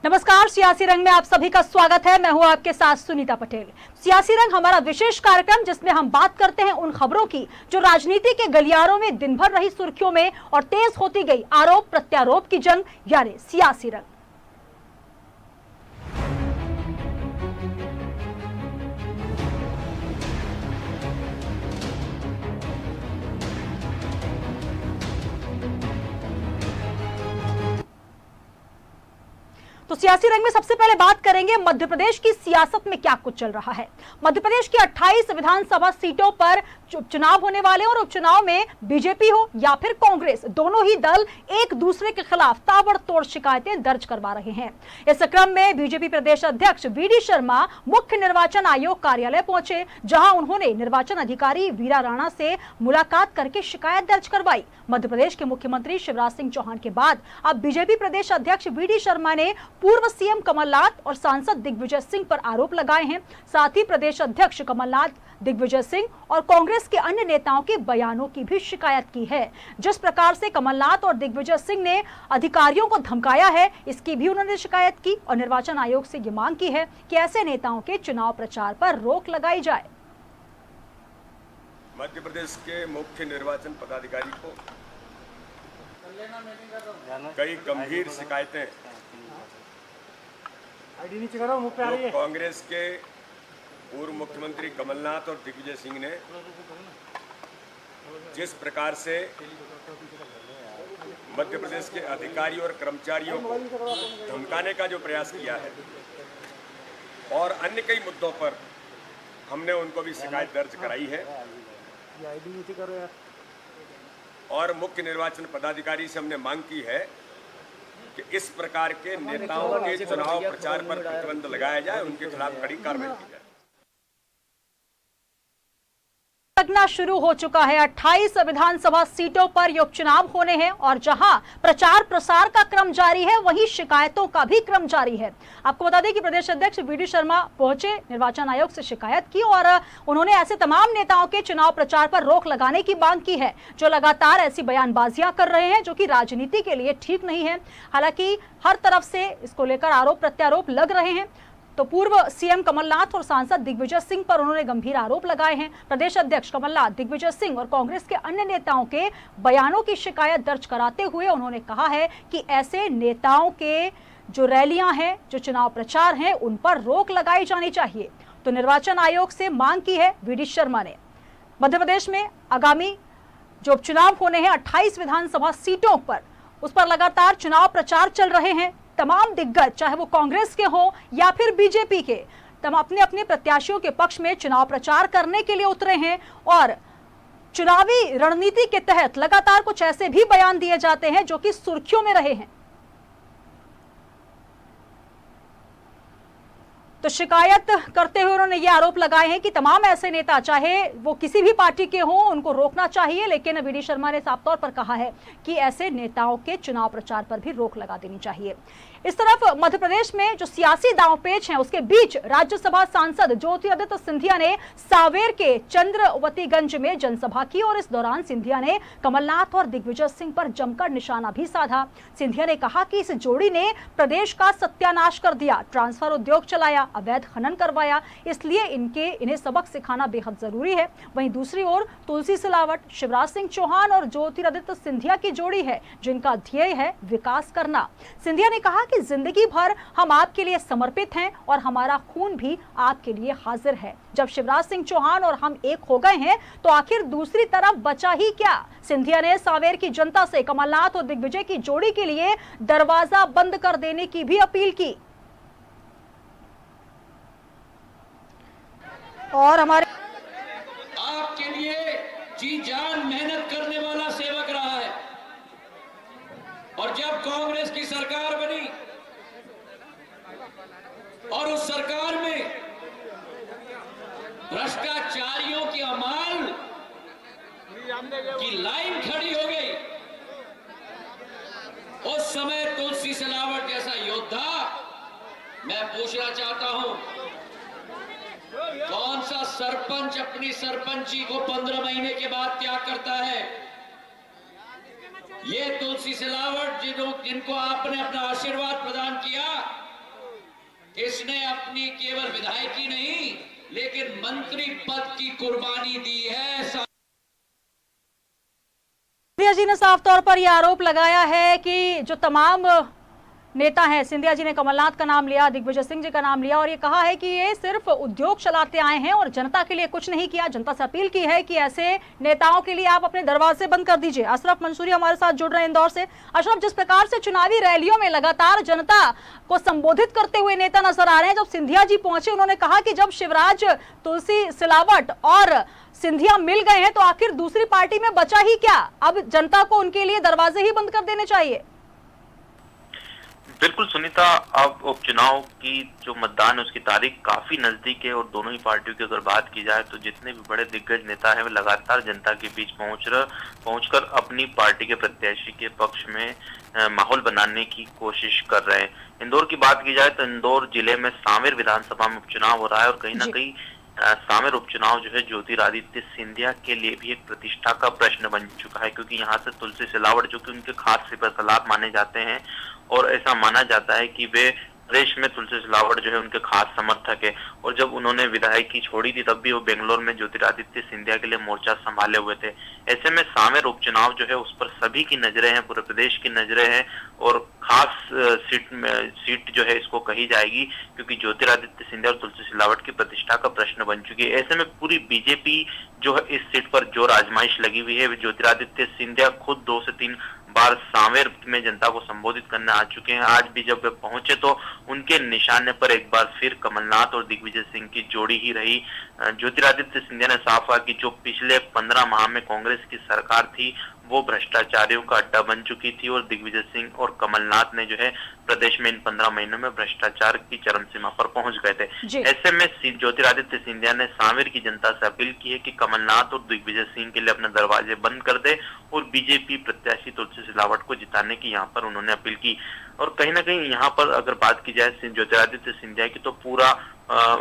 नमस्कार, सियासी रंग में आप सभी का स्वागत है। मैं हूं आपके साथ सुनीता पटेल। सियासी रंग हमारा विशेष कार्यक्रम जिसमें हम बात करते हैं उन खबरों की जो राजनीति के गलियारों में दिन भर रही सुर्खियों में और तेज होती गई आरोप प्रत्यारोप की जंग, यानी सियासी रंग। तो सियासी रंग में सबसे पहले बात करेंगे मध्य प्रदेश की सियासत में क्या कुछ चल रहा है। मध्य प्रदेश की 28 विधानसभा सीटों पर चुनाव होने वाले और उपचुनाव में बीजेपी हो या फिर कांग्रेस, दोनों ही दल एक दूसरे के खिलाफ ताबड़तोड़ शिकायतें दर्ज करवा रहे हैं। इस क्रम में बीजेपी प्रदेश अध्यक्ष वी.डी. शर्मा मुख्य निर्वाचन आयोग कार्यालय पहुंचे, जहां उन्होंने निर्वाचन अधिकारी वीरा राणा से मुलाकात करके शिकायत दर्ज करवाई। मध्य प्रदेश के मुख्यमंत्री शिवराज सिंह चौहान के बाद अब बीजेपी प्रदेश अध्यक्ष वी.डी. शर्मा ने पूर्व सीएम कमलनाथ और सांसद दिग्विजय सिंह पर आरोप लगाए हैं। साथ ही प्रदेश अध्यक्ष कमलनाथ, दिग्विजय सिंह और कांग्रेस के अन्य नेताओं के बयानों की भी शिकायत की है। जिस प्रकार से कमलनाथ और दिग्विजय सिंह ने अधिकारियों को धमकाया है, इसकी भी उन्होंने शिकायत की और निर्वाचन आयोग से ये मांग की है कि ऐसे नेताओं के चुनाव प्रचार पर रोक लगाई जाए। मध्य प्रदेश के मुख्य निर्वाचन पदाधिकारी को कई गंभीर शिकायतें कांग्रेस के पूर्व मुख्यमंत्री कमलनाथ और दिग्विजय सिंह ने जिस प्रकार से मध्य प्रदेश के अधिकारी और कर्मचारियों को धमकाने का जो प्रयास किया है और अन्य कई मुद्दों पर हमने उनको भी शिकायत दर्ज कराई है और मुख्य निर्वाचन पदाधिकारी से हमने मांग की है कि इस प्रकार के नेताओं के चुनाव प्रचार पर प्रतिबंध लगाया जाए, उनके खिलाफ कड़ी कार्रवाई की जाए। लगना शुरू हो चुका है। 28 विधानसभा सीटों पर ये उपचुनाव होने हैं और जहां प्रचार प्रसार का क्रम जारी है, वहीं शिकायतों का भी क्रम जारी है। आपको बता दें कि प्रदेश अध्यक्ष वी.डी. शर्मा पहुंचे, निर्वाचन आयोग से शिकायत की और उन्होंने ऐसे तमाम नेताओं के चुनाव प्रचार पर रोक लगाने की मांग की है जो लगातार ऐसी बयानबाजियां कर रहे हैं जो कि राजनीति के लिए ठीक नहीं है। हालांकि हर तरफ से इसको लेकर आरोप प्रत्यारोप लग रहे हैं। तो पूर्व सीएम कमलनाथ और सांसद दिग्विजय सिंह पर उन्होंने गंभीर आरोप लगाए हैं। प्रदेश अध्यक्ष कमलनाथ, दिग्विजय सिंह और कांग्रेस के अन्य नेताओं के बयानों की शिकायत दर्ज कराते हुए उन्होंने कहा है कि ऐसे नेताओं के जो रैलियां हैं, जो चुनाव प्रचार हैं, उन पर रोक लगाई जानी चाहिए। तो निर्वाचन आयोग से मांग की है वी.डी. शर्मा ने। मध्य प्रदेश में आगामी जो उपचुनाव होने हैं 28 विधानसभा सीटों पर, उस पर लगातार चुनाव प्रचार चल रहे हैं। तमाम दिग्गज, चाहे वो कांग्रेस के हों या फिर बीजेपी के, अपने अपने प्रत्याशियों के पक्ष में चुनाव प्रचार करने के लिए उतरे हैं और चुनावी रणनीति के तहत लगातार कुछ ऐसे भी बयान दिए जाते हैं जो कि सुर्खियों में रहे हैं। तो शिकायत करते हुए उन्होंने ये आरोप लगाए हैं कि तमाम ऐसे नेता, चाहे वो किसी भी पार्टी के हों, उनको रोकना चाहिए। लेकिन वी.डी. शर्मा ने साफ तौर पर कहा है कि ऐसे नेताओं के चुनाव प्रचार पर भी रोक लगा देनी चाहिए। इस तरफ मध्य प्रदेश में जो सियासी दांवपेच है, उसके बीच राज्यसभा सांसद ज्योतिरादित्य सिंधिया ने सांवेर के चंद्रवतीगंज में जनसभा की और इस दौरान सिंधिया ने कमलनाथ और दिग्विजय सिंह पर जमकर निशाना भी साधा। सिंधिया ने कहा कि इस जोड़ी ने प्रदेश का सत्यानाश कर दिया, ट्रांसफर उद्योग चलाया, अवैध खनन करवाया, इसलिए इन्हें सबक सिखाना बेहद जरूरी है। वहीं दूसरी ओर तुलसी सिलावट, शिवराज सिंह चौहान और ज्योतिरादित्य सिंधिया की जोड़ी है जिनका ध्येय है विकास करना। सिंधिया ने कहा कि जिंदगी भर हम आपके लिए समर्पित हैं और हमारा खून भी आपके लिए हाजिर है। जब शिवराज सिंह चौहान और हम एक हो गए हैं तो आखिर दूसरी तरफ बचा ही क्या। सिंधिया ने सांवेर की जनता से कमलनाथ और दिग्विजय की जोड़ी के लिए दरवाजा बंद कर देने की भी अपील की। और हमारे आपके लिए जी जान मेहनत करने वाला सेवक रहा है और जब कांग्रेस की सरकार बनी और उस सरकार में भ्रष्टाचारियों की अमाल की लाइन खड़ी हो गई, उस समय तुलसी सिलावट जैसा योद्धा, मैं पूछना चाहता हूं, कौन सा सरपंच अपनी सरपंची को 15 महीने के बाद त्याग करता है? ये तुलसी सिलावट जिनको आपने अपना आशीर्वाद प्रदान किया, इसने अपनी केवल विधायकी नहीं लेकिन मंत्री पद की कुर्बानी दी है। सिंधिया जी ने साफ तौर पर यह आरोप लगाया है कि जो तमाम नेता हैं, सिंधिया जी ने कमलनाथ का नाम लिया, दिग्विजय सिंह जी का नाम लिया और ये कहा है कि ये सिर्फ उद्योग चलाते आए हैं और जनता के लिए कुछ नहीं किया। जनता से अपील की है कि ऐसे नेताओं के लिए आप अपने दरवाजे बंद कर दीजिए। अशरफ मंसूरी हमारे साथ जुड़ रहे हैं इंदौर से। अशरफ, जिस प्रकार से चुनावी रैलियों में लगातार जनता को संबोधित करते हुए नेता नजर आ रहे हैं, जब सिंधिया जी पहुंचे उन्होंने कहा कि जब शिवराज, तुलसी सिलावट और सिंधिया मिल गए हैं तो आखिर दूसरी पार्टी में बचा ही क्या? अब जनता को उनके लिए दरवाजे ही बंद कर देने चाहिए। बिल्कुल सुनीता, अब उपचुनाव की जो मतदान है उसकी तारीख काफी नजदीक है और दोनों ही पार्टियों की अगर बात की जाए तो जितने भी बड़े दिग्गज नेता हैं वे लगातार जनता के बीच पहुंचकर अपनी पार्टी के प्रत्याशी के पक्ष में माहौल बनाने की कोशिश कर रहे हैं। इंदौर की बात की जाए तो इंदौर जिले में सांवेर विधानसभा में उपचुनाव हो रहा है और कहीं ना कहीं सांवेर उपचुनाव जो है ज्योतिरादित्य सिंधिया के लिए भी एक प्रतिष्ठा का प्रश्न बन चुका है, क्योंकि यहाँ से तुलसी सिलावट जो कि उनके खास सिपहसालार माने जाते हैं और ऐसा माना जाता है कि वे प्रदेश में तुलसी सिलावट जो है उनके खास समर्थक है और जब उन्होंने विधायकी छोड़ी थी तब भी वो बेंगलोर में ज्योतिरादित्य सिंधिया के लिए मोर्चा संभाले हुए थे। ऐसे में सांवेर उपचुनाव जो है उस पर सभी की नजरें हैं, पूरे प्रदेश की नजरें हैं और खास सीट जो है इसको कही जाएगी क्योंकि ज्योतिरादित्य सिंधिया और तुलसी सिलावट की प्रतिष्ठा का प्रश्न बन चुकी है। ऐसे में पूरी बीजेपी जो है इस सीट पर जोर आजमाइश लगी हुई है। ज्योतिरादित्य सिंधिया खुद 2 से 3 बार सांवेर में जनता को संबोधित करने आ चुके हैं। आज भी जब वे पहुंचे तो उनके निशाने पर एक बार फिर कमलनाथ और दिग्विजय सिंह की जोड़ी ही रही। ज्योतिरादित्य सिंधिया ने साफ कहा कि जो पिछले 15 माह में कांग्रेस की सरकार थी वो भ्रष्टाचारियों का अड्डा बन चुकी थी और दिग्विजय सिंह और कमलनाथ ने जो है प्रदेश में इन 15 महीनों में भ्रष्टाचार की चरम सीमा पर पहुंच गए थे। ऐसे में ज्योतिरादित्य सिंधिया ने सांवेर की जनता से अपील की है कि कमलनाथ और दिग्विजय सिंह के लिए अपने दरवाजे बंद कर दे और बीजेपी प्रत्याशी तुलसी सिलावट को जिताने की यहाँ पर उन्होंने अपील की। और कहीं ना कहीं यहाँ पर अगर बात की जाए ज्योतिरादित्य सिंधिया की तो पूरा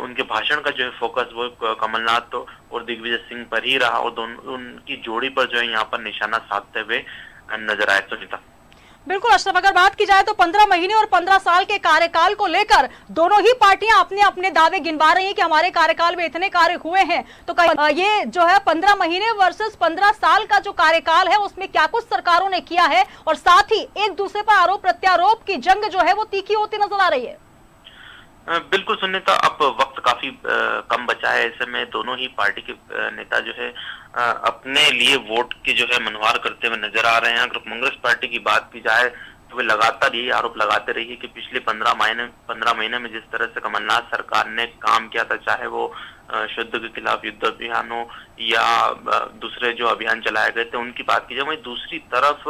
उनके भाषण का जो है फोकस वो कमलनाथ और दिग्विजय सिंह पर ही रहा और दोनों उनकी जोड़ी पर जो है यहाँ पर निशाना साधते हुए नजर आए। सुनीता, बिल्कुल अशरफ, अगर बात की जाए तो 15 महीने और 15 साल के कार्यकाल को लेकर दोनों ही पार्टियां अपने अपने दावे गिनवा रही हैं कि हमारे कार्यकाल में इतने कार्य हुए हैं। तो ये जो है 15 महीने वर्सेस 15 साल का जो कार्यकाल है उसमें क्या कुछ सरकारों ने किया है और साथ ही एक दूसरे पर आरोप प्रत्यारोप की जंग जो है वो तीखी होती नजर आ रही है। बिल्कुल सुनीता, अब वक्त काफी कम बचा है। ऐसे में दोनों ही पार्टी के नेता जो है अपने लिए वोट की जो है मनवार करते हुए नजर आ रहे हैं। अगर कांग्रेस पार्टी की बात की जाए तो वे लगातार यही आरोप लगाते रही है कि पिछले 15 महीने में जिस तरह से कमलनाथ सरकार ने काम किया था, चाहे वो शुद्ध के खिलाफ युद्ध अभियान हो या दूसरे जो अभियान चलाए गए थे उनकी बात की जाए, वहीं दूसरी तरफ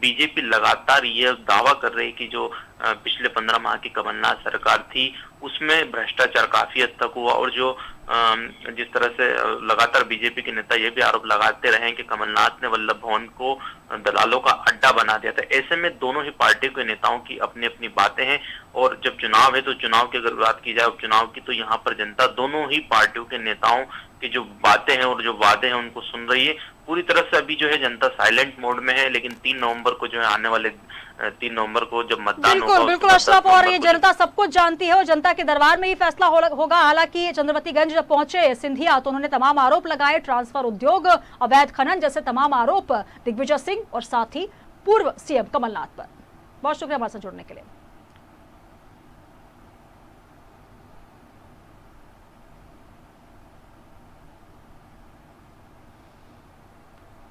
बीजेपी लगातार ये दावा कर रही कि जो पिछले 15 माह की कमलनाथ सरकार थी उसमें भ्रष्टाचार काफी हद तक हुआ और जो जिस तरह से लगातार बीजेपी के नेता ये भी आरोप लगाते रहे कि कमलनाथ ने वल्लभ भवन को दलालों का अड्डा बना दिया था। ऐसे में दोनों ही पार्टियों के नेताओं की अपनी अपनी बातें हैं और जब चुनाव है तो चुनाव की अगर बात की जाए उपचुनाव की तो यहाँ पर जनता दोनों ही पार्टियों के नेताओं की जो बातें हैं और जो वादे हैं उनको सुन रही है। पूरी तरह से अभी जो है जनता साइलेंट मोड में है, लेकिन 3 नवंबर को जो है आने वाले 3 नवंबर को जब मतदान होगा बिल्कुल अशरफ, और ये जनता सब कुछ जानती है और जनता के दरबार में ही फैसला होगा। हालांकि चंद्रवतीगंज जब पहुंचे सिंधिया तो उन्होंने तमाम आरोप लगाए, ट्रांसफर उद्योग, अवैध खनन जैसे तमाम आरोप दिग्विजय सिंह और साथ ही पूर्व सीएम कमलनाथ पर। बहुत शुक्रिया हमारे साथ जुड़ने के लिए।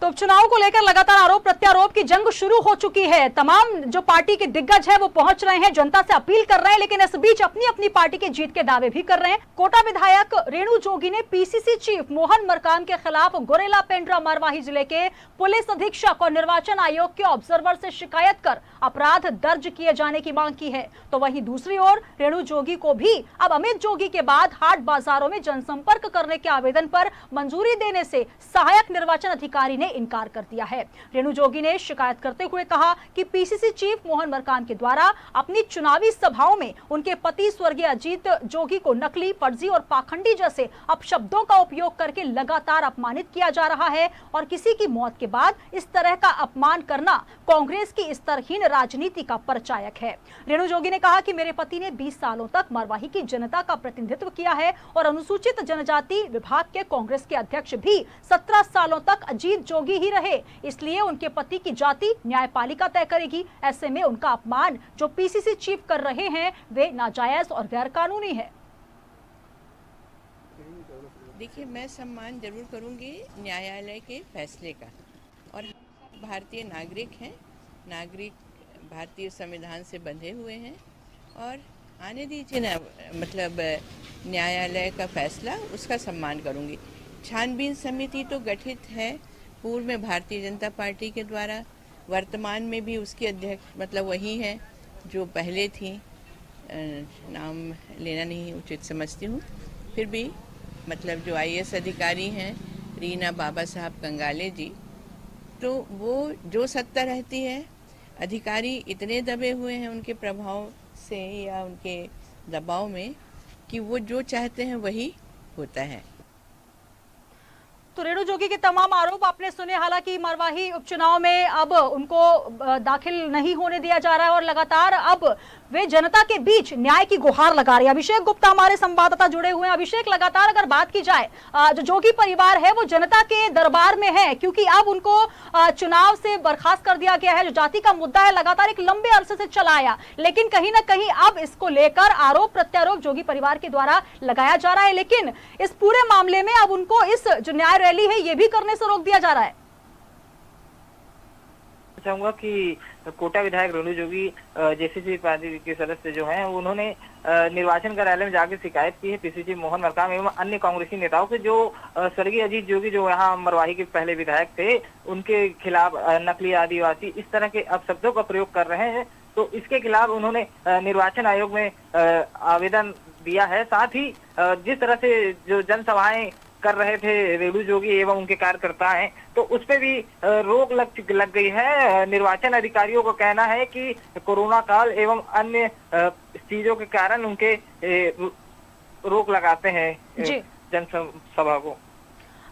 तो उपचुनाव को लेकर लगातार आरोप प्रत्यारोप की जंग शुरू हो चुकी है। तमाम जो पार्टी के दिग्गज है वो पहुंच रहे हैं, जनता से अपील कर रहे हैं, लेकिन इस बीच अपनी अपनी पार्टी के जीत के दावे भी कर रहे हैं। कोटा विधायक रेणु जोगी ने पीसीसी चीफ मोहन मरकाम के खिलाफ गुरेला पेंड्रा मरवाही जिले के पुलिस अधीक्षक और निर्वाचन आयोग के ऑब्जर्वर से शिकायत कर अपराध दर्ज किए जाने की मांग की है। तो वहीं दूसरी ओर रेणु जोगी को भी अब अमित जोगी के बाद हाट बाजारों में जनसंपर्क करने के आवेदन पर मंजूरी देने से सहायक निर्वाचन अधिकारी ने इनकार कर दिया है। रेणु जोगी ने शिकायत करते हुए कहा कि पीसीसी चीफ मोहन मरकाम के द्वारा अपनी चुनावी सभाओं में उनके पति स्वर्गीय अजीत जोगी को नकली, फर्जी और पाखंडी जैसे अपशब्दों का उपयोग करके लगातार अपमानित किया जा रहा है और किसी की मौत के बाद इस तरह का अपमान करना कांग्रेस की स्तरहीन राजनीति का परिचायक है। रेणु जोगी ने कहा कि मेरे पति ने 20 सालों तक मरवाही की जनता का प्रतिनिधित्व किया है और अनुसूचित जनजाति विभाग के कांग्रेस के अध्यक्ष भी 17 सालों तक अजीत जोगी ही रहे, इसलिए उनके पति की जाति न्यायपालिका तय करेगी। ऐसे में उनका अपमान जो पीसीसी चीफ कर रहे हैं वे नाजायज और गैर कानूनी है। देखिए, मैं सम्मान जरूर करूंगी न्यायालय के फैसले का, और भारतीय नागरिक हैं, नागरिक भारतीय संविधान से बंधे हुए हैं और आने दीजिए ना, मतलब न्यायालय का फैसला, उसका सम्मान करूंगी। छानबीन समिति तो गठित है पूर्व में भारतीय जनता पार्टी के द्वारा, वर्तमान में भी उसकी अध्यक्ष मतलब वही है जो पहले थी, नाम लेना नहीं उचित समझती हूँ, फिर भी मतलब जो आईएएस अधिकारी हैं रीना बाबा साहब कंगाले जी, तो वो जो सत्ता रहती है, अधिकारी इतने दबे हुए हैं उनके प्रभाव से या उनके दबाव में कि वो जो चाहते हैं वही होता है। तो रेणु जोगी के तमाम आरोप आपने सुने। हालांकि मरवाही उपचुनाव में अब उनको दाखिल नहीं होने दिया जा रहा है और लगातार अब वे जनता के बीच न्याय की गुहार लगा रही है। अभिषेक गुप्ता हमारे संवाददाता जुड़े हुए हैं। अभिषेक, लगातार अगर बात की जाए, जो जोगी परिवार है वो जनता के दरबार में है, क्योंकि अब उनको चुनाव से बर्खास्त कर दिया गया है। जो जाति का मुद्दा है लगातार एक लंबे अरसे से चला आया, लेकिन कहीं ना कहीं अब इसको लेकर आरोप प्रत्यारोप जोगी परिवार के द्वारा लगाया जा रहा है। लेकिन इस पूरे मामले में अब उनको इस जो न्याय रैली है ये भी करने से रोक दिया जा रहा है। चाहूंगा कि कोटा विधायक रेणु जोगी जेसीसी पार्टी के सदस्य जो हैं उन्होंने निर्वाचन कार्यालय में जाकर शिकायत की है पीसीसी मोहन मरकाम एवं अन्य कांग्रेसी नेताओं से, जो स्वर्गीय अजीत जोगी जो यहाँ मरवाही के पहले विधायक थे उनके खिलाफ नकली आदिवासी इस तरह के अपशब्दों का प्रयोग कर रहे हैं। तो इसके खिलाफ उन्होंने निर्वाचन आयोग में आवेदन दिया है। साथ ही जिस तरह से जो जनसभाएं कर रहे थे रेणु जोगी एवं उनके कार्यकर्ता हैं, तो उस पे भी रोक लग गई है। निर्वाचन अधिकारियों का कहना है कि कोरोना काल एवं अन्य चीजों के कारण उनके रोक लगाते हैं जनसभा को।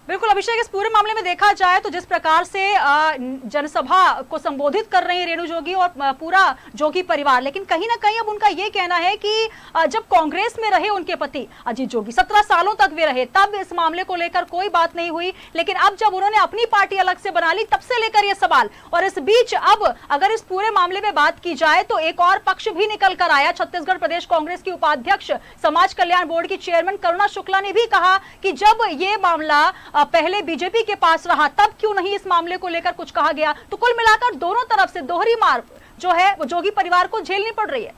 बिल्कुल अभिषेक, इस पूरे मामले में देखा जाए तो जिस प्रकार से जनसभा को संबोधित कर रही है रेणु जोगी और पूरा जोगी परिवार, लेकिन कहीं ना कहीं अब उनका ये कहना है कि जब कांग्रेस में रहे उनके पति अजीत जोगी 17 सालों तक वे रहे, तब इस मामले को लेकर कोई बात नहीं हुई, लेकिन अब जब उन्होंने अपनी पार्टी अलग से बना ली तब से लेकर ये सवाल। और इस बीच अब अगर इस पूरे मामले में बात की जाए तो एक और पक्ष भी निकल कर आया। छत्तीसगढ़ प्रदेश कांग्रेस की उपाध्यक्ष, समाज कल्याण बोर्ड की चेयरमैन करुणा शुक्ला ने भी कहा कि जब ये मामला पहले बीजेपी के पास रहा तब क्यों नहीं इस मामले को लेकर कुछ कहा गया। तो कुल मिलाकर दोनों तरफ से दोहरी मार जो है वो जोगी परिवार को झेलनी पड़ रही है।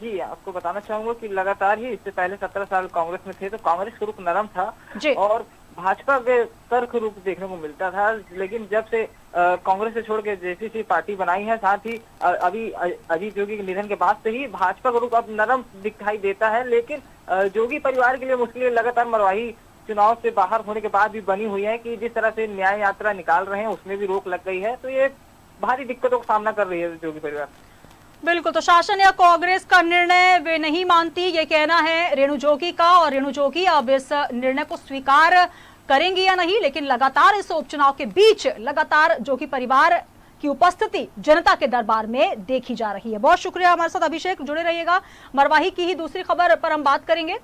जी, आपको बताना चाहूंगा कि लगातार ही इससे पहले 17 साल कांग्रेस में थे तो कांग्रेस का रुख नरम था और भाजपा के तर्क रूप देखने को मिलता था, लेकिन जब से कांग्रेस से छोड़ के जेसीसी पार्टी बनाई है, साथ ही अभी अजीत जोगी के निधन के बाद से ही भाजपा का रुख अब नरम दिखाई देता है। लेकिन जोगी परिवार के लिए मुश्किलें लगातार मरवाही चुनाव से बाहर होने के बाद भी बनी हुई है कि जिस तरह से न्याय यात्रा निकाल रहे हैं उसमें भी रोक लग गई है, तो ये भारी दिक्कतों का सामना कर रही है जोगी परिवार। बिल्कुल, तो शासन या कांग्रेस का निर्णय वे नहीं मानती, ये कहना है रेणु जोगी का, और रेणु जोगी अब इस निर्णय को स्वीकार करेंगी या नहीं। लेकिन लगातार इस उपचुनाव के बीच लगातार जोगी परिवार की उपस्थिति जनता के दरबार में देखी जा रही है। बहुत शुक्रिया हमारे साथ अभिषेक, जुड़े रहिएगा। मरवाही की ही दूसरी खबर पर हम बात करेंगे।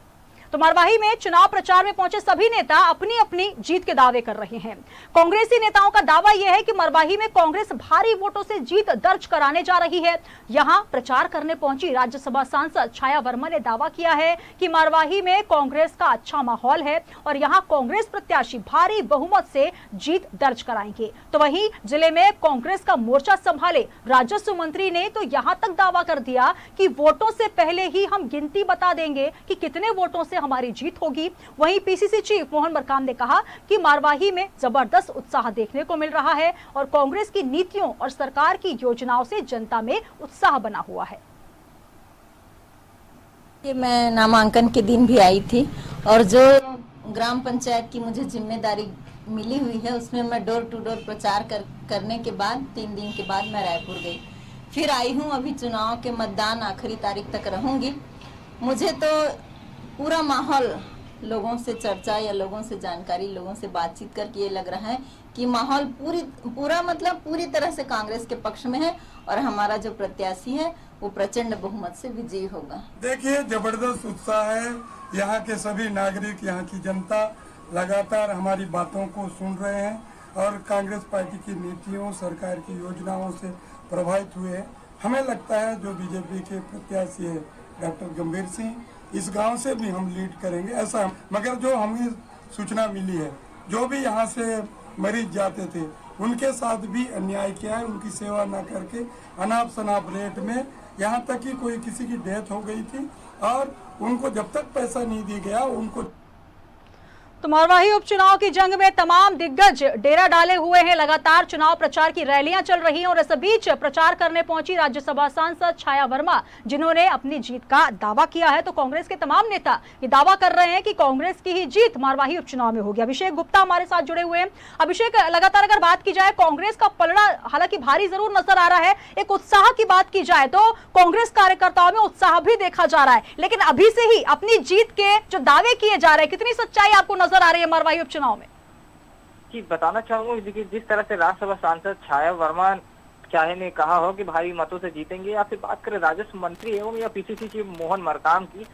तो मरवाही में चुनाव प्रचार में पहुंचे सभी नेता अपनी अपनी जीत के दावे कर रहे हैं। कांग्रेसी नेताओं का दावा यह है कि मरवाही में कांग्रेस भारी वोटों से जीत दर्ज कराने जा रही है। यहां प्रचार करने पहुंची राज्यसभा सांसद छाया वर्मा ने दावा किया है कि मरवाही में कांग्रेस का अच्छा माहौल है और यहां कांग्रेस प्रत्याशी भारी बहुमत से जीत दर्ज कराएंगे। तो वहीं जिले में कांग्रेस का मोर्चा संभाले राजस्व मंत्री ने तो यहां तक दावा कर दिया कि वोटों से पहले ही हम गिनती बता देंगे कि कितने वोटों से हमारी जीत होगी। वहीं पीसीसी चीफ मोहन मरकाम ने कहा कि मरवाही में जबरदस्त उत्साह देखने को मिल रहा है और कांग्रेस की नीतियों और सरकार की योजनाओं से जनता में उत्साह बना हुआ है। मैं नामांकन के दिन भी आई थी और जो ग्राम पंचायत की मुझे जिम्मेदारी मिली हुई है उसमें मैं डोर टू डोर प्रचार करने के बाद 3 दिन के बाद मैं रायपुर गई, फिर आई हूँ। अभी चुनाव के मतदान आखिरी तारीख तक रहूंगी। मुझे तो पूरा माहौल, लोगों से चर्चा या लोगों से जानकारी, लोगों से बातचीत करके ये लग रहा है कि माहौल पूरी तरह से कांग्रेस के पक्ष में है और हमारा जो प्रत्याशी है वो प्रचंड बहुमत से विजयी होगा। देखिए, जबरदस्त उत्साह है। यहाँ के सभी नागरिक, यहाँ की जनता लगातार हमारी बातों को सुन रहे हैं और कांग्रेस पार्टी की नीतियों, सरकार की योजनाओं से प्रभावित हुए हैं। हमें लगता है जो बीजेपी के प्रत्याशी है डॉक्टर गंभीर सिंह, इस गांव से भी हम लीड करेंगे ऐसा। मगर जो हमें सूचना मिली है, जो भी यहाँ से मरीज जाते थे उनके साथ भी अन्याय किया है। उनकी सेवा न करके अनाप शनाप रेट में, यहाँ तक कि कोई किसी की डेथ हो गई थी और उनको जब तक पैसा नहीं दिया गया उनको। तो मरवाही उपचुनाव की जंग में तमाम दिग्गज डेरा डाले हुए हैं। लगातार चुनाव प्रचार की रैलियां चल रही हैं और इस बीच प्रचार करने पहुंची राज्यसभा सांसद छाया वर्मा, जिन्होंने अपनी जीत का दावा किया है। तो कांग्रेस के तमाम नेता ये दावा कर रहे हैं कि कांग्रेस की ही जीत मरवाही उपचुनाव में होगी। अभिषेक गुप्ता हमारे साथ जुड़े हुए हैं। अभिषेक, लगातार अगर बात की जाए कांग्रेस का पलड़ा हालांकि भारी जरूर नजर आ रहा है। एक उत्साह की बात की जाए तो कांग्रेस कार्यकर्ताओं में उत्साह भी देखा जा रहा है, लेकिन अभी से ही अपनी जीत के जो दावे किए जा रहे हैं, कितनी सच्चाई आपको नजर आ रही है मरवाही उपचुनाव में? जी, बताना चाहूंगा कि जिस तरह से राज्यसभा सांसद छाया वर्मा चाहे ने कहा हो कि भारी मतों से जीतेंगे, या फिर बात करें राजस्व मंत्री एवं या पीसीसी चीफ मोहन मरकाम की,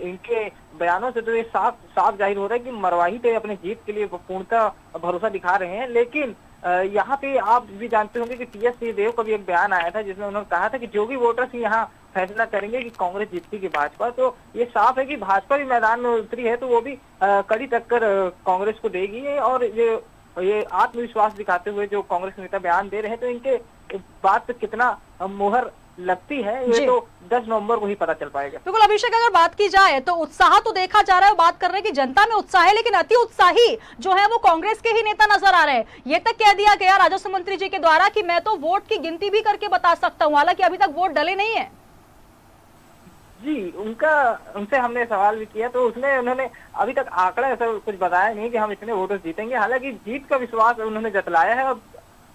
इनके बयानों से तो ये साफ जाहिर हो रहा है कि मरवाही पे अपनी जीत के लिए पूर्णतः भरोसा दिखा रहे हैं। लेकिन यहाँ पे आप भी जानते होंगे कि टीएस सिंहदेव का भी एक बयान आया था जिसमें उन्होंने कहा था कि जो भी वोटर्स यहाँ फैसला करेंगे कि कांग्रेस जीतती कि भाजपा। तो ये साफ है कि भाजपा भी मैदान में उतरी है तो वो भी कड़ी टक्कर कांग्रेस को देगी। और ये आत्मविश्वास दिखाते हुए जो कांग्रेस नेता बयान दे रहे हैं, तो इनके बात पे कितना मोहर लगती है ये तो 10 नवंबर को ही पता चल पाएगा। बिल्कुल अभिषेक, अगर बात की जाए तो उत्साह तो देखा जा रहा है, बात कर रहे हैं कि जनता में उत्साह है, लेकिन अति उत्साही जो है वो कांग्रेस के ही नेता नजर आ रहे हैं। ये तक कह दिया गया राजस्व मंत्री जी के द्वारा कि मैं तो वोट की गिनती भी करके बता सकता हूँ, हालांकि अभी तक वोट डले नहीं है। जी, उनसे हमने सवाल भी किया तो उन्होंने अभी तक आंकड़ा ऐसा कुछ बताया नहीं कि हम इतने वोटर्स जीतेंगे। हालांकि जीत का विश्वास उन्होंने जतलाया है।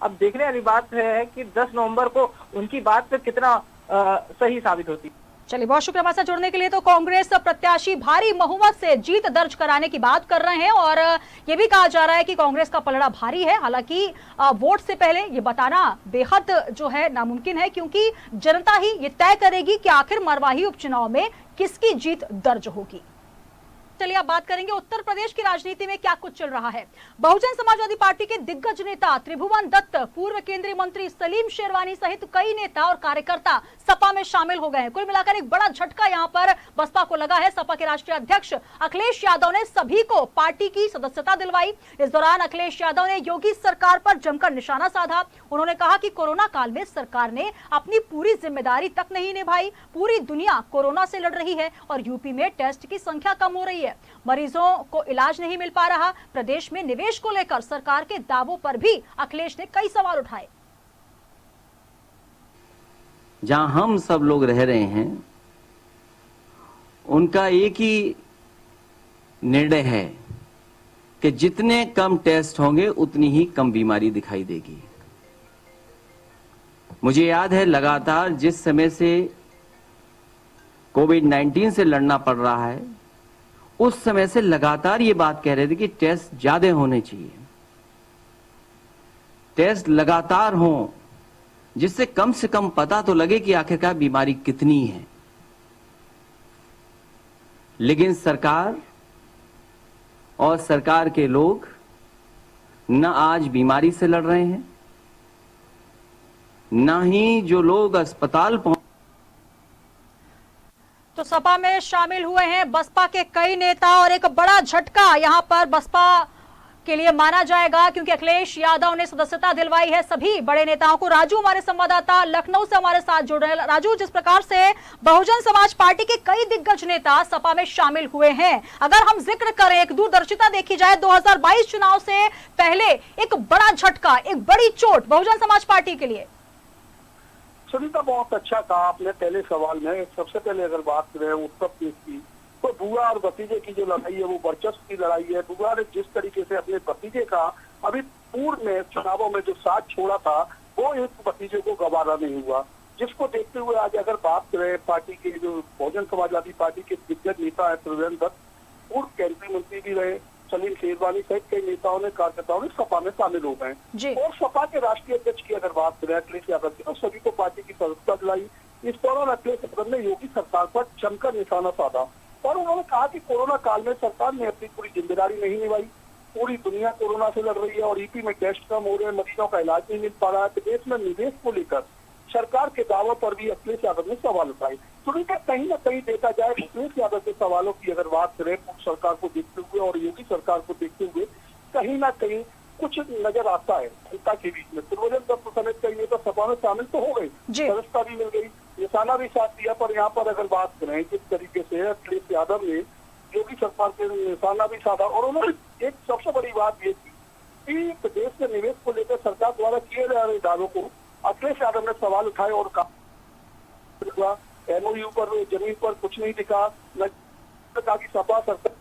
अब देखने वाली बात है कि 10 नवंबर को उनकी बात पे कितना सही साबित होती है। चलिए, बहुत शुक्रिया हमारे साथ जुड़ने के लिए। तो कांग्रेस प्रत्याशी भारी बहुमत से जीत दर्ज कराने की बात कर रहे हैं और ये भी कहा जा रहा है कि कांग्रेस का पलड़ा भारी है। हालांकि वोट से पहले ये बताना बेहद जो है नामुमकिन है, क्योंकि जनता ही ये तय करेगी कि आखिर मरवाही उपचुनाव में किसकी जीत दर्ज होगी। चलिए अब बात करेंगे उत्तर प्रदेश की राजनीति में क्या कुछ चल रहा है। बहुजन समाजवादी पार्टी के दिग्गज नेता त्रिभुवन दत्त, पूर्व केंद्रीय मंत्री सलीम शेरवानी सहित कई नेता और कार्यकर्ता सपा में शामिल हो गए हैं। कुल मिलाकर एक बड़ा झटका यहां पर बसपा को लगा है। सपा के राष्ट्रीय अध्यक्ष अखिलेश यादव ने सभी को पार्टी की सदस्यता दिलवाई। इस दौरान अखिलेश यादव ने योगी सरकार पर जमकर निशाना साधा। उन्होंने कहा कि कोरोना काल में सरकार ने अपनी पूरी जिम्मेदारी तक नहीं निभाई। पूरी दुनिया कोरोना से लड़ रही है और यूपी में टेस्ट की संख्या कम हो रही है, मरीजों को इलाज नहीं मिल पा रहा। प्रदेश में निवेश को लेकर सरकार के दावों पर भी अखिलेश ने कई सवाल उठाए। जहां हम सब लोग रह रहे हैं उनका एक ही निर्णय है कि जितने कम टेस्ट होंगे उतनी ही कम बीमारी दिखाई देगी। मुझे याद है लगातार जिस समय से कोविड-19 से लड़ना पड़ रहा है उस समय से लगातार ये बात कह रहे थे कि टेस्ट ज्यादा होने चाहिए, टेस्ट लगातार हो, जिससे कम से कम पता तो लगे कि आखिरकार बीमारी कितनी है। लेकिन सरकार और सरकार के लोग न आज बीमारी से लड़ रहे हैं, न ही जो लोग अस्पताल पहुंच। तो सपा में शामिल हुए हैं बसपा के कई नेता और एक बड़ा झटका यहां पर बसपा के लिए माना जाएगा, क्योंकि अखिलेश यादव ने सदस्यता दिलवाई है सभी बड़े नेताओं को। राजू हमारे संवाददाता लखनऊ से हमारे साथ जुड़ रहे हैं। राजू, जिस प्रकार से बहुजन समाज पार्टी के कई दिग्गज नेता सपा में शामिल हुए हैं, अगर हम जिक्र करें, एक दूरदर्शिता देखी जाए 2022 चुनाव से पहले एक बड़ा झटका, एक बड़ी चोट बहुजन समाज पार्टी के लिए। सुनीता, बहुत अच्छा कहा आपने पहले सवाल में। सबसे पहले अगर बात करें उत्तर प्रदेश की, तो बुआ और भतीजे की जो लड़ाई है वो वर्चस्व की लड़ाई है। बुआ ने जिस तरीके से अपने भतीजे का अभी पूर्व में चुनावों में जो साथ छोड़ा था वो एक भतीजे को गवारा नहीं हुआ, जिसको देखते हुए आज अगर बात करें पार्टी के जो बहुजन समाजवादी पार्टी के दिग्गज नेता है त्रिवेंद्र दत्त, पूर्व केंद्रीय मंत्री भी रहे सलीम शेरवानी सहित कई नेताओं ने कार्यकर्ताओं ने सपा में शामिल हो गए। और सपा के राष्ट्रीय अध्यक्ष की अगर बात करें अखिलेश यादव की, तो सभी को पार्टी की सदस्यता दिलाई। इस दौरान अखिलेश यादव ने योगी सरकार पर जमकर निशाना साधा और उन्होंने कहा कि कोरोना काल में सरकार ने अपनी पूरी जिम्मेदारी नहीं निभाई। पूरी दुनिया कोरोना से लड़ रही है और ईपी में टेस्ट कम हो रहे हैं, मरीजों का इलाज नहीं मिल पा रहा है। देश में निवेश को लेकर सरकार के दावों पर भी अखिलेश यादव ने सवाल उठाए। तो उनका कहीं न कहीं देखा जाए अखिलेश यादव के सवालों की अगर बात करें सरकार को देखते हुए और योगी सरकार को देखते हुए, कहीं न कहीं कुछ नजर आता है जनता के बीच में। त्रिवेंद्र दत्त समेत कई नेता सपा में शामिल तो हो गई, सदस्यता भी मिल गई, निशाना भी साथ दिया, पर यहाँ पर अगर बात करें जिस तरीके से अखिलेश यादव ने योगी सरकार के निशाना भी साधा और उन्होंने एक सबसे बड़ी बात ये थी कि प्रदेश के निवेश को लेकर सरकार द्वारा किए जा रहे दावों को अखिलेश यादव ने सवाल उठाए और कहा एमओयू पर जमीन पर कुछ नहीं दिखा, कहा कि सपा सरकार।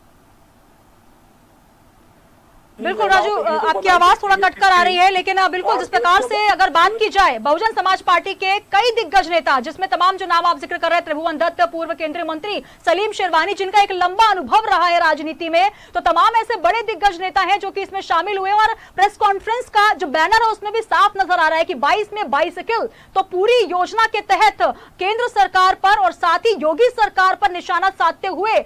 बिल्कुल राजू, आपकी आवाज थोड़ा कटकर आ रही है, लेकिन बिल्कुल जिस प्रकार से अगर बात की जाए बहुजन समाज पार्टी के कई दिग्गज नेता, जिसमें तमाम जो नाम आप जिक्र कर रहे हैं, त्रिभुवन दत्त, पूर्व केंद्रीय मंत्री सलीम शेरवानी, जिनका एक लंबा अनुभव रहा है राजनीति में, तो तमाम ऐसे बड़े दिग्गज नेता हैं जो कि इसमें शामिल हुए। और प्रेस कॉन्फ्रेंस का जो बैनर है उसमें भी साफ नजर आ रहा है कि 22 में बाइसिकल, तो पूरी योजना के तहत केंद्र सरकार पर और साथ ही योगी सरकार पर निशाना साधते हुए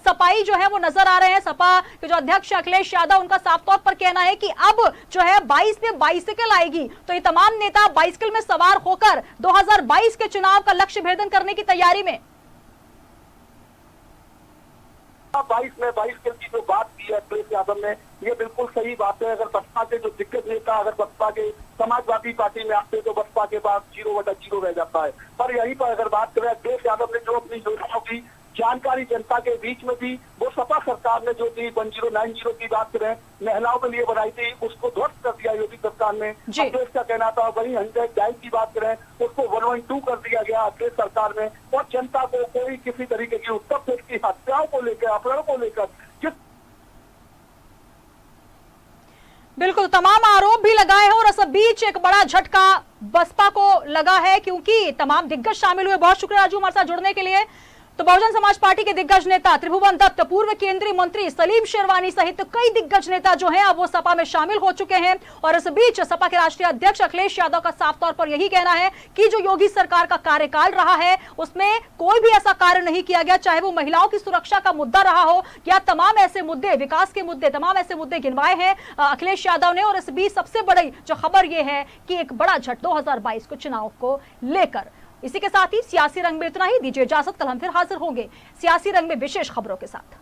सपाई जो है वो नजर आ रहे हैं। सपा के जो अध्यक्ष अखिलेश यादव, उनका साफ तौर पर कहना है कि अब जो है 22 में बाइसिकल आएगी, तो ये तमाम नेता बाइसिकल में सवार होकर 2022 के चुनाव का लक्ष्य भेदन करने की तैयारी में। 22 में बाइसिकल की जो बात की है अखिलेश यादव ने, ये बिल्कुल सही बात है। अगर बसपा के जो दिग्गज नेता अगर बसपा के समाजवादी पार्टी में आते तो बसपा के पास 0/0 रह जाता है, पर यहीं पर अगर बात करें अखिलेश यादव ने जो अपनी योजनाओं की जानकारी जनता के बीच में दी, वो सपा सरकार ने जो दी 1090 की बात करें महिलाओं के लिए बनाई थी, उसको ध्वस्त कर दिया योगी सरकार ने, अखिलेश का कहना था। वही 100 डायल की बात करें उसको 112 कर दिया गया अखिलेश सरकार में। और जनता को कोई किसी तरीके की उत्तर प्रदेश की हत्याओं को लेकर, अपहरण को लेकर बिल्कुल तमाम आरोप भी लगाए हैं और इस बीच एक बड़ा झटका बसपा को लगा है, क्योंकि तमाम दिग्गज शामिल हुए। बहुत शुक्रिया राजू हमारे साथ जुड़ने के लिए। तो बहुजन समाज पार्टी के दिग्गज नेता त्रिभुवन दत्त, पूर्व केंद्रीय मंत्री सलीम शेरवानी सहित कई दिग्गज नेता जो हैं अब वो सपा में शामिल हो चुके हैं। और इस बीच सपा के राष्ट्रीय अध्यक्ष अखिलेश यादव का साफ तौर पर यही कहना है कि जो योगी सरकार का कार्यकाल रहा है उसमें कोई भी ऐसा कार्य नहीं किया गया, चाहे वो महिलाओं की सुरक्षा का मुद्दा रहा हो या तमाम ऐसे मुद्दे, विकास के मुद्दे, तमाम ऐसे मुद्दे गिनवाए हैं अखिलेश यादव ने। और इस बीच सबसे बड़ी जो खबर यह है कि एक बड़ा झट 2022 को चुनाव को लेकर। इसी के साथ ही सियासी रंग में इतना ही। दीजिए इजाजत, कल हम फिर हाजिर होंगे सियासी रंग में विशेष खबरों के साथ।